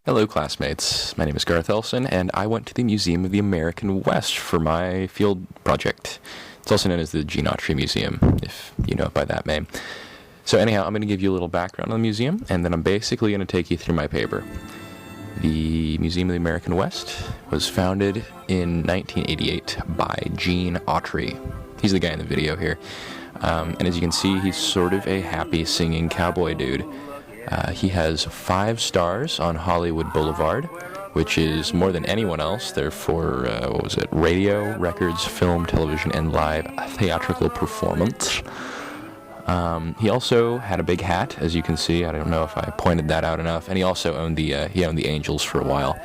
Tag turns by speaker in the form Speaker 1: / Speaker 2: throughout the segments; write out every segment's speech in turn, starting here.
Speaker 1: Hello, classmates. My name is Garth Elson, and I went to the Museum of the American West for my field project. It's also known as the Autry Museum, if you know it by that name. So anyhow, I'm going to give you a little background on the museum, and then I'm basically going to take you through my paper. The Museum of the American West was founded in 1988 by Autry. He's the guy in the video here. And as you can see, he's sort of a happy singing cowboy dude. He has 5 stars on Hollywood Boulevard, which is more than anyone else. They're for, radio, records, film, television, and live theatrical performance. He also had a big hat, as you can see. I don't know if I pointed that out enough. And he also owned the Angels for a while.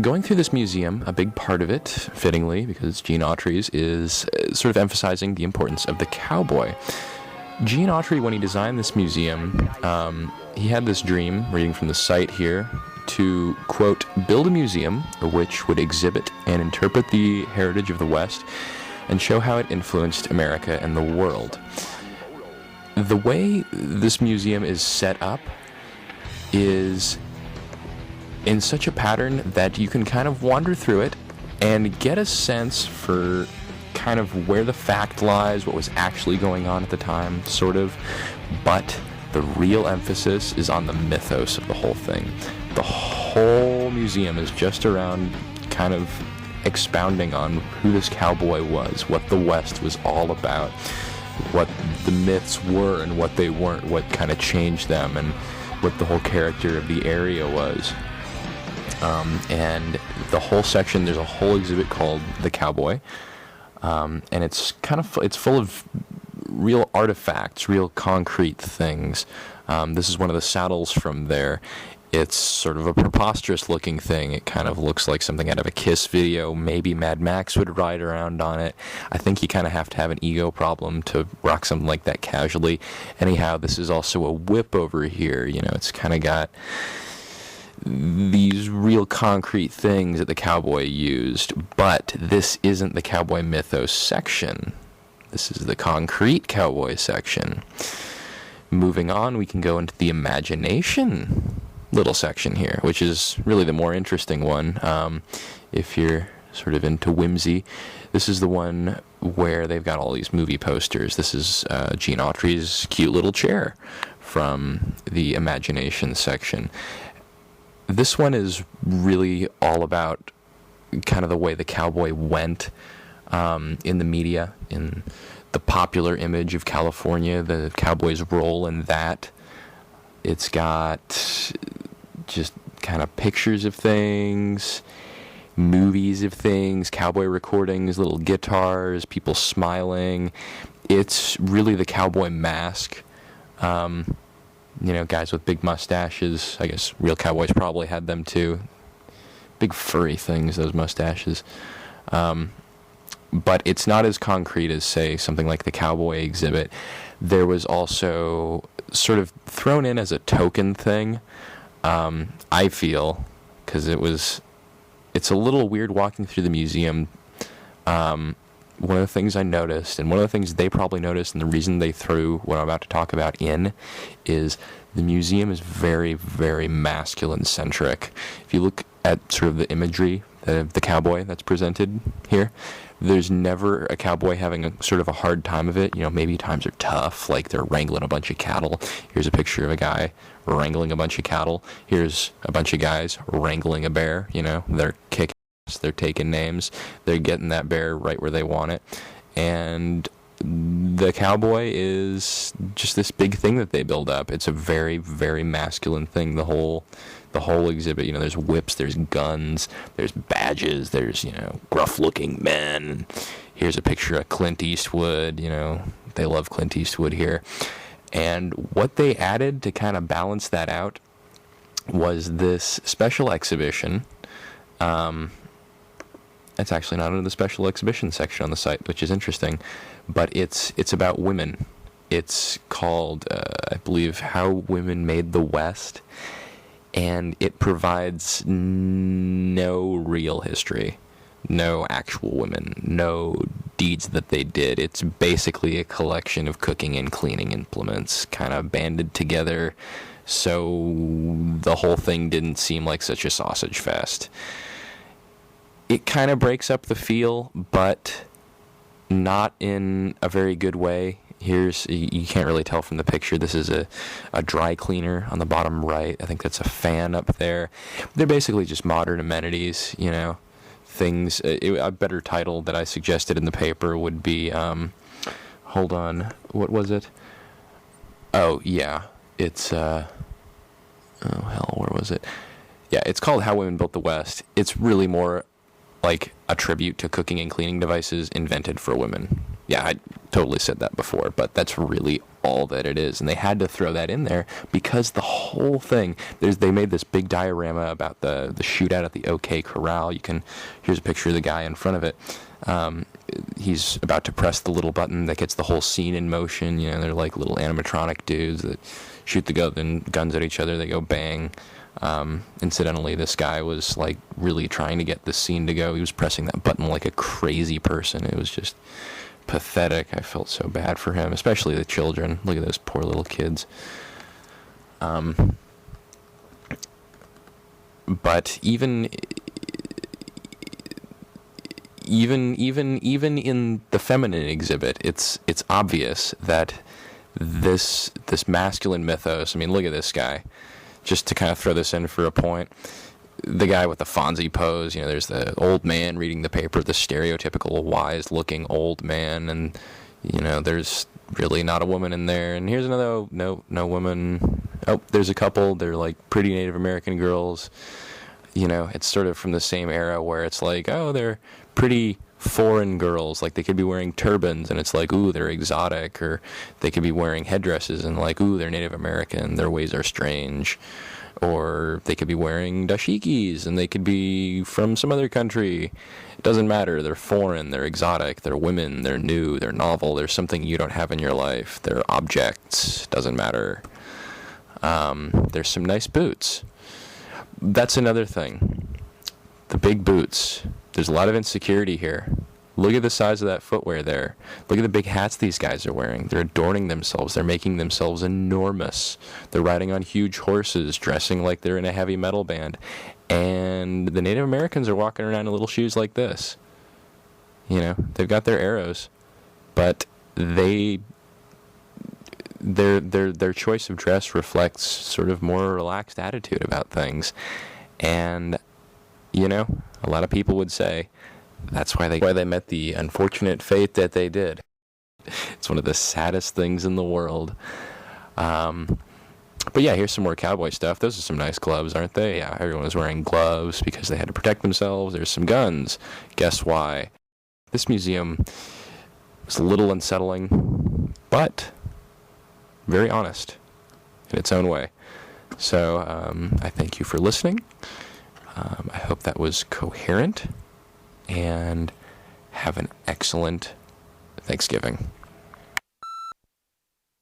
Speaker 1: Going through this museum, a big part of it, fittingly, because Gene Autry's, is sort of emphasizing the importance of the cowboy. Gene Autry, when he designed this museum, he had this dream, reading from the site here, to, quote, build a museum which would exhibit and interpret the heritage of the West and show how it influenced America and the world. The way this museum is set up is in such a pattern that you can kind of wander through it and get a sense for kind of where the fact lies, what was actually going on at the time, sort of, but the real emphasis is on the mythos of the whole thing. The whole museum is just around kind of expounding on who this cowboy was, what the West was all about, what the myths were and what they weren't, what kind of changed them, and what the whole character of the area was. And the whole section, there's a whole exhibit called The Cowboy. And it's full of real artifacts, real concrete things. This is one of the saddles from there. It's sort of a preposterous looking thing. It kind of looks like something out of a Kiss video. Maybe Mad Max would ride around on it. I think you kind of have to have an ego problem to rock something like that casually. Anyhow, this is also a whip over here. You know, it's kind of got these real concrete things that the cowboy used, but this isn't the cowboy mythos section. This is the concrete cowboy section. Moving on, we can go into the imagination little section here, which is really the more interesting one. If you're sort of into whimsy, this is the one where they've got all these movie posters. This is Gene Autry's cute little chair from the imagination section. This one is really all about kind of the way the cowboy went in the media, in the popular image of California, the cowboy's role in that. It's got just kind of pictures of things, movies of things, cowboy recordings, little guitars, people smiling. It's really the cowboy mask. You know, guys with big mustaches. I guess real cowboys probably had them too. Big furry things, those mustaches. But it's not as concrete as, say, something like the cowboy exhibit. There was also sort of thrown in as a token thing, I feel, because it's a little weird walking through the museum. One of the things I noticed, and one of the things they probably noticed, and the reason they threw what I'm about to talk about in, is the museum is very, very masculine-centric. If you look at sort of the imagery of the cowboy that's presented here, there's never a cowboy having a sort of a hard time of it. You know, maybe times are tough, like they're wrangling a bunch of cattle. Here's a picture of a guy wrangling a bunch of cattle. Here's a bunch of guys wrangling a bear. You know, they're kicking. They're taking names. They're getting that bear right where they want it. And the cowboy is just this big thing that they build up. It's a very, very masculine thing, the whole exhibit. You know, there's whips, there's guns, there's badges, there's, you know, gruff-looking men. Here's a picture of Clint Eastwood. You know, they love Clint Eastwood here. And what they added to kind of balance that out was this special exhibition. It's actually not in the special exhibition section on the site, which is interesting, but it's about women. It's called, I believe, How Women Made the West, and it provides no real history, no actual women, no deeds that they did. It's basically a collection of cooking and cleaning implements kind of banded together so the whole thing didn't seem like such a sausage fest. It kind of breaks up the feel, but not in a very good way. You can't really tell from the picture. This is a dry cleaner on the bottom right. I think that's a fan up there. They're basically just modern amenities, things. A better title that I suggested in the paper would be, hold on, what was it? Oh, yeah, it's, oh hell, where was it? Yeah, it's called How Women Built the West. It's really more like a tribute to cooking and cleaning devices invented for women. Yeah, I totally said that before, but that's really all that it is. And they had to throw that in there because the whole thing, they made this big diorama about the shootout at the OK Corral. Here's a picture of the guy in front of it. He's about to press the little button that gets the whole scene in motion. They're like little animatronic dudes that shoot the guns at each other. They go bang. Incidentally, this guy was like really trying to get this scene to go. He was pressing that button like a crazy person. It was just pathetic. I felt so bad for him, especially the children. Look at those poor little kids. But even in the feminine exhibit, it's obvious that this masculine mythos. I mean, look at this guy. Just to kind of throw this in for a point, the guy with the Fonzie pose, there's the old man reading the paper, the stereotypical wise-looking old man, and, there's really not a woman in there. And here's another, no woman. Oh, there's a couple. They're like pretty Native American girls. It's sort of from the same era where it's like, oh, they're pretty foreign girls, like they could be wearing turbans and it's like, ooh, they're exotic, or they could be wearing headdresses and like, ooh, they're Native American, their ways are strange, or they could be wearing dashikis and they could be from some other country. It doesn't matter. They're foreign, they're exotic, they're women, they're new, they're novel, there's something you don't have in your life, they're objects, doesn't matter. There's some nice boots. That's another thing. The big boots. There's a lot of insecurity here. Look at the size of that footwear there. Look at the big hats these guys are wearing. They're adorning themselves. They're making themselves enormous. They're riding on huge horses, dressing like they're in a heavy metal band. And the Native Americans are walking around in little shoes like this. They've got their arrows, but their choice of dress reflects sort of more relaxed attitude about things. And a lot of people would say that's why they met the unfortunate fate that they did. It's one of the saddest things in the world. But yeah, here's some more cowboy stuff. Those are some nice gloves, aren't they? Yeah, everyone was wearing gloves because they had to protect themselves. There's some guns. Guess why? This museum was a little unsettling, but very honest in its own way. So I thank you for listening. I hope that was coherent, and have an excellent Thanksgiving.